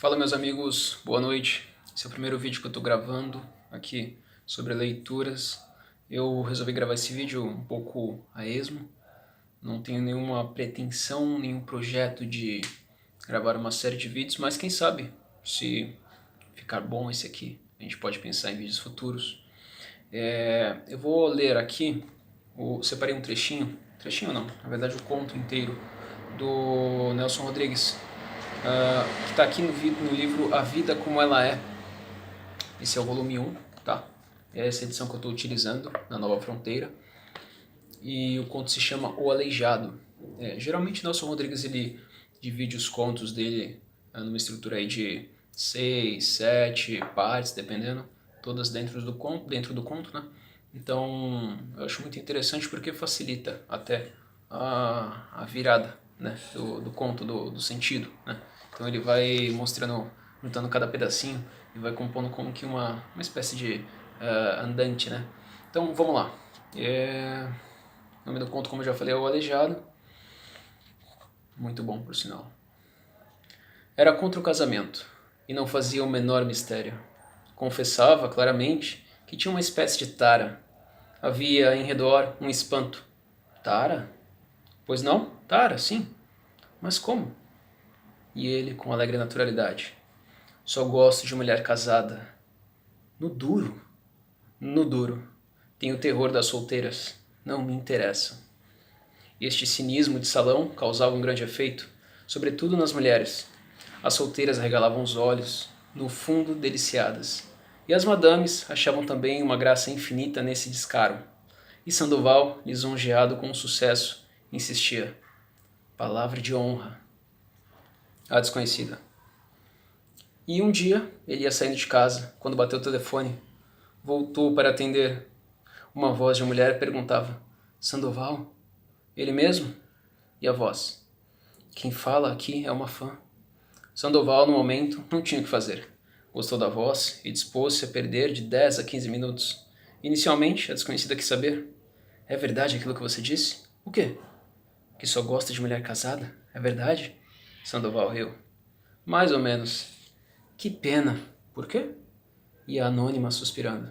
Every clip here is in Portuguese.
Fala, meus amigos, boa noite. Esse é o primeiro vídeo que eu estou gravando aqui sobre leituras. Eu resolvi gravar esse vídeo um pouco a esmo. Não tenho nenhuma pretensão, nenhum projeto de gravar uma série de vídeos, mas quem sabe, se ficar bom esse aqui, a gente pode pensar em vídeos futuros. Eu vou ler aqui, separei um trechinho não, na verdade o conto inteiro, do Nelson Rodrigues, que está aqui no livro A Vida Como Ela É. Esse é o volume 1, tá? É essa edição que eu estou utilizando na Nova Fronteira. E o conto se chama O Aleijado. Geralmente Nelson Rodrigues ele divide os contos dele numa estrutura aí de 6, 7 partes, dependendo, todas dentro do conto, né? Então eu acho muito interessante porque facilita até a virada, né, do conto, do sentido, né? Então ele vai mostrando, juntando cada pedacinho e vai compondo como que uma espécie de andante, né? Então vamos lá. O nome do conto, como eu já falei, é O Aleijado. Muito bom, por sinal. Era contra o casamento e não fazia o menor mistério. Confessava claramente que tinha uma espécie de tara. Havia em redor um espanto. Tara? Pois não? Tara, sim. Mas como? E ele, com alegre naturalidade. Só gosto de mulher casada. No duro. No duro. Tenho terror das solteiras. Não me interessam. Este cinismo de salão causava um grande efeito, sobretudo nas mulheres. As solteiras arregalavam os olhos, no fundo deliciadas. E as madames achavam também uma graça infinita nesse descaro. E Sandoval, lisonjeado com o sucesso, insistia. Palavra de honra. A desconhecida. E um dia, ele ia saindo de casa, quando bateu o telefone. Voltou para atender. Uma voz de mulher perguntava, Sandoval? Ele mesmo? E a voz? Quem fala aqui é uma fã. Sandoval, no momento, não tinha o que fazer. Gostou da voz e dispôs-se a perder de 10 a 15 minutos. Inicialmente, a desconhecida quis saber. É verdade aquilo que você disse? O quê? Que só gosta de mulher casada? É verdade? Sandoval riu. Mais ou menos. Que pena. Por quê? E a anônima suspirando.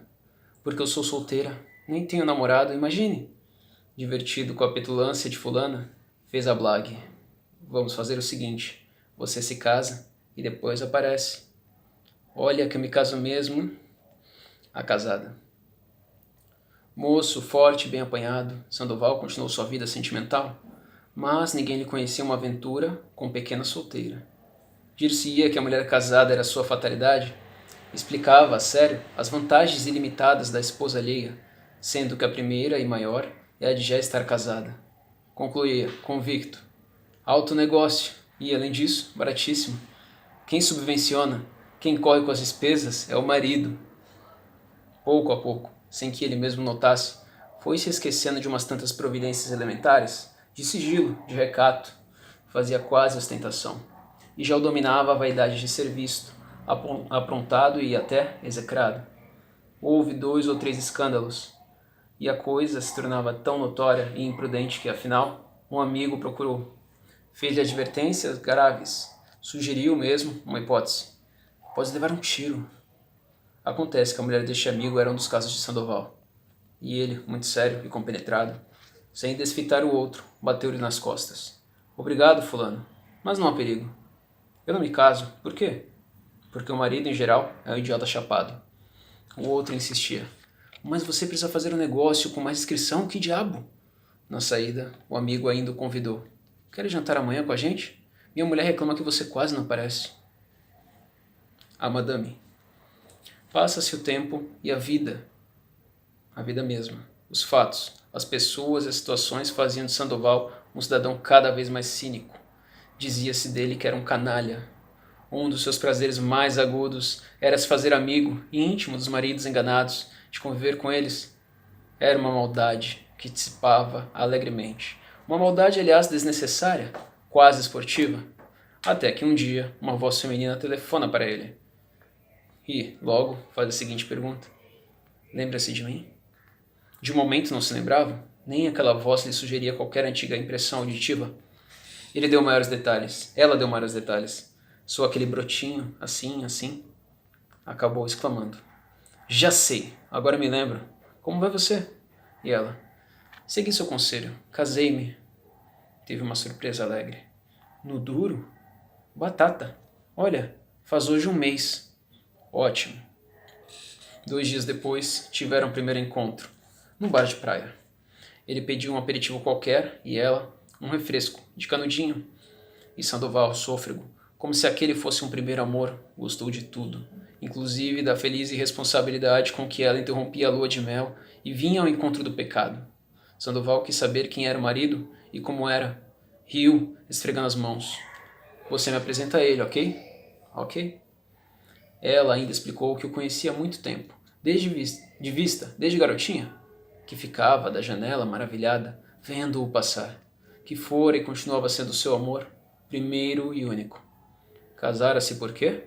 Porque eu sou solteira, nem tenho namorado, imagine. Divertido com a petulância de fulana, fez a blague. Vamos fazer o seguinte, você se casa e depois aparece. Olha que eu me caso mesmo. A casada. Moço, forte e bem apanhado, Sandoval continuou sua vida sentimental, mas ninguém lhe conhecia uma aventura com pequena solteira. Dir-se-ia que a mulher casada era sua fatalidade, explicava, a sério, as vantagens ilimitadas da esposa alheia, sendo que a primeira e maior é a de já estar casada. Concluía, convicto. Alto negócio e, além disso, baratíssimo. Quem subvenciona, quem corre com as despesas é o marido. Pouco a pouco, sem que ele mesmo notasse, foi se esquecendo de umas tantas providências elementares, de sigilo, de recato. Fazia quase ostentação. E já o dominava a vaidade de ser visto, aprontado e até execrado. Houve 2 ou 3 escândalos, e a coisa se tornava tão notória e imprudente que, afinal, um amigo procurou. Fez-lhe advertências graves, sugeriu mesmo uma hipótese. Pode levar um tiro. Acontece que a mulher deste amigo era um dos casos de Sandoval. E ele, muito sério e compenetrado, sem desfitar o outro, bateu-lhe nas costas. Obrigado, fulano, mas não há perigo. Eu não me caso. Por quê? Porque o marido, em geral, é um idiota chapado. O outro insistia. Mas você precisa fazer um negócio com mais discrição, que diabo? Na saída, o amigo ainda o convidou. Quer jantar amanhã com a gente? Minha mulher reclama que você quase não aparece. A madame. Passa-se o tempo e a vida mesma, os fatos, as pessoas e as situações faziam de Sandoval um cidadão cada vez mais cínico. Dizia-se dele que era um canalha. Um dos seus prazeres mais agudos era se fazer amigo e íntimo dos maridos enganados, de conviver com eles. Era uma maldade que dissipava alegremente. Uma maldade, aliás, desnecessária, quase esportiva. Até que um dia uma voz feminina telefona para ele. E, logo, faz a seguinte pergunta. Lembra-se de mim? De um momento não se lembrava, nem aquela voz lhe sugeria qualquer antiga impressão auditiva. Ele deu maiores detalhes, ela deu maiores detalhes. Sou aquele brotinho, assim, assim. Acabou exclamando. Já sei, agora me lembro. Como vai você? E ela. Segui seu conselho. Casei-me. Teve uma surpresa alegre. No duro? Batata. Olha, faz hoje um mês. Ótimo. 2 dias depois, tiveram o primeiro encontro. Num bar de praia. Ele pediu um aperitivo qualquer e ela, um refresco, de canudinho. E Sandoval, sôfrego, como se aquele fosse um primeiro amor, gostou de tudo, inclusive da feliz irresponsabilidade com que ela interrompia a lua de mel e vinha ao encontro do pecado. Sandoval quis saber quem era o marido e como era. Riu, esfregando as mãos. Você me apresenta a ele, ok? Ok. Ela ainda explicou que o conhecia há muito tempo, desde garotinha, que ficava da janela maravilhada, vendo-o passar, que fora e continuava sendo seu amor, primeiro e único. Casara-se por quê?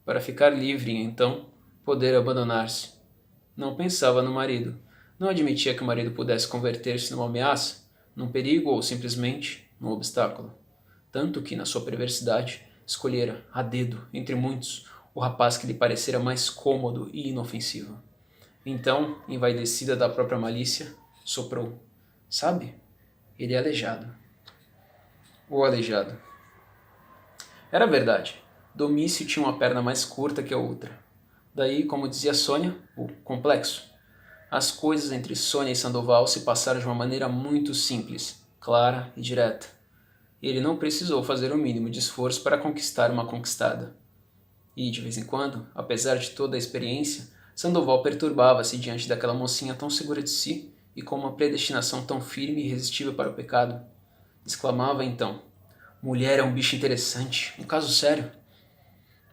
Para ficar livre e então poder abandonar-se. Não pensava no marido. Não admitia que o marido pudesse converter-se numa ameaça, num perigo ou simplesmente num obstáculo. Tanto que, na sua perversidade, escolhera, a dedo, entre muitos, o rapaz que lhe parecera mais cômodo e inofensivo. Então, envaidecida da própria malícia, soprou. Sabe? Ele é aleijado. O aleijado. Era verdade. Domício tinha uma perna mais curta que a outra. Daí, como dizia Sônia, o complexo. As coisas entre Sônia e Sandoval se passaram de uma maneira muito simples, clara e direta. Ele não precisou fazer o mínimo de esforço para conquistar uma conquistada. E, de vez em quando, apesar de toda a experiência, Sandoval perturbava-se diante daquela mocinha tão segura de si e com uma predestinação tão firme e irresistível para o pecado. Exclamava então: mulher é um bicho interessante, um caso sério.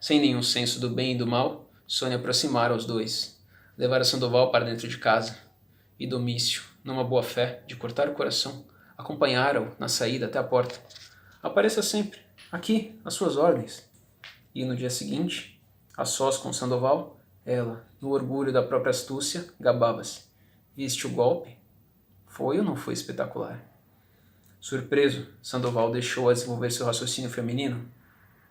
Sem nenhum senso do bem e do mal, Sônia aproximara os dois. Levara Sandoval para dentro de casa. E Domício, numa boa fé de cortar o coração, acompanhara-o na saída até a porta. Apareça sempre, aqui, às suas ordens. E no dia seguinte, a sós com Sandoval, ela, no orgulho da própria astúcia, gabava-se. Viste o golpe? Foi ou não foi espetacular? Surpreso, Sandoval deixou a desenvolver seu raciocínio feminino.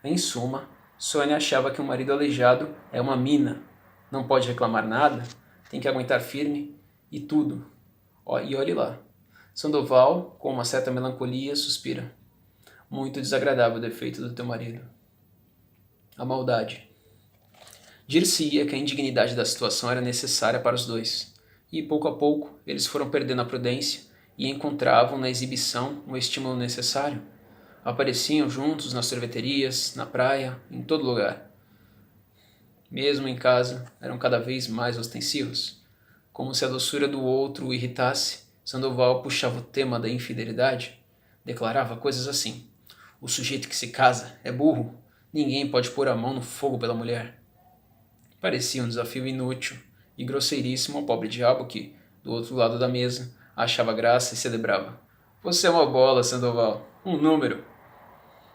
Em suma, Sônia achava que um marido aleijado é uma mina. Não pode reclamar nada, tem que aguentar firme e tudo. E olhe lá. Sandoval, com uma certa melancolia, suspira. Muito desagradável o defeito do teu marido. A maldade. Dir-se-ia que a indignidade da situação era necessária para os dois, e pouco a pouco eles foram perdendo a prudência e encontravam na exibição o estímulo necessário. Apareciam juntos nas sorveterias, na praia, em todo lugar. Mesmo em casa, eram cada vez mais ostensivos. Como se a doçura do outro o irritasse, Sandoval puxava o tema da infidelidade. Declarava coisas assim: o sujeito que se casa é burro, ninguém pode pôr a mão no fogo pela mulher. Parecia um desafio inútil e grosseiríssimo ao pobre diabo que, do outro lado da mesa, achava graça e celebrava. Você é uma bola, Sandoval, um número.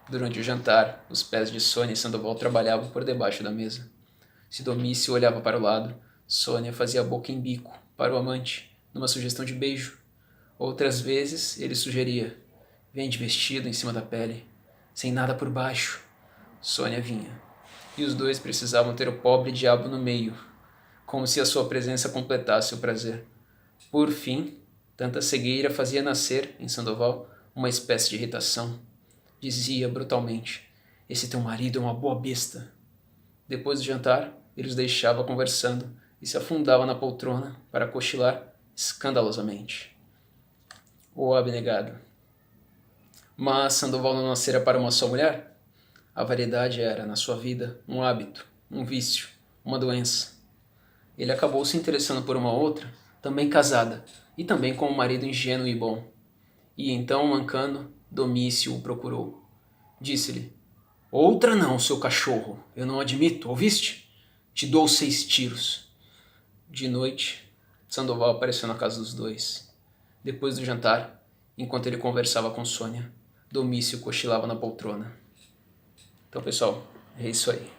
Durante o jantar, os pés de Sônia e Sandoval trabalhavam por debaixo da mesa. Se Domício olhava para o lado, Sônia fazia a boca em bico para o amante, numa sugestão de beijo. Outras vezes, ele sugeria: vem de vestido em cima da pele, sem nada por baixo. Sônia vinha. E os dois precisavam ter o pobre diabo no meio, como se a sua presença completasse o prazer. Por fim, tanta cegueira fazia nascer, em Sandoval, uma espécie de irritação. Dizia brutalmente: esse teu marido é uma boa besta. Depois do jantar, ele os deixava conversando e se afundava na poltrona para cochilar escandalosamente. O abnegado. Mas Sandoval não nascera para uma só mulher? A variedade era, na sua vida, um hábito, um vício, uma doença. Ele acabou se interessando por uma outra, também casada, e também com um marido ingênuo e bom. E então, mancando, Domício o procurou. Disse-lhe: outra não, seu cachorro, eu não admito, ouviste? Te dou 6 tiros. De noite, Sandoval apareceu na casa dos dois. Depois do jantar, enquanto ele conversava com Sônia, Domício cochilava na poltrona. Então, pessoal, é isso aí.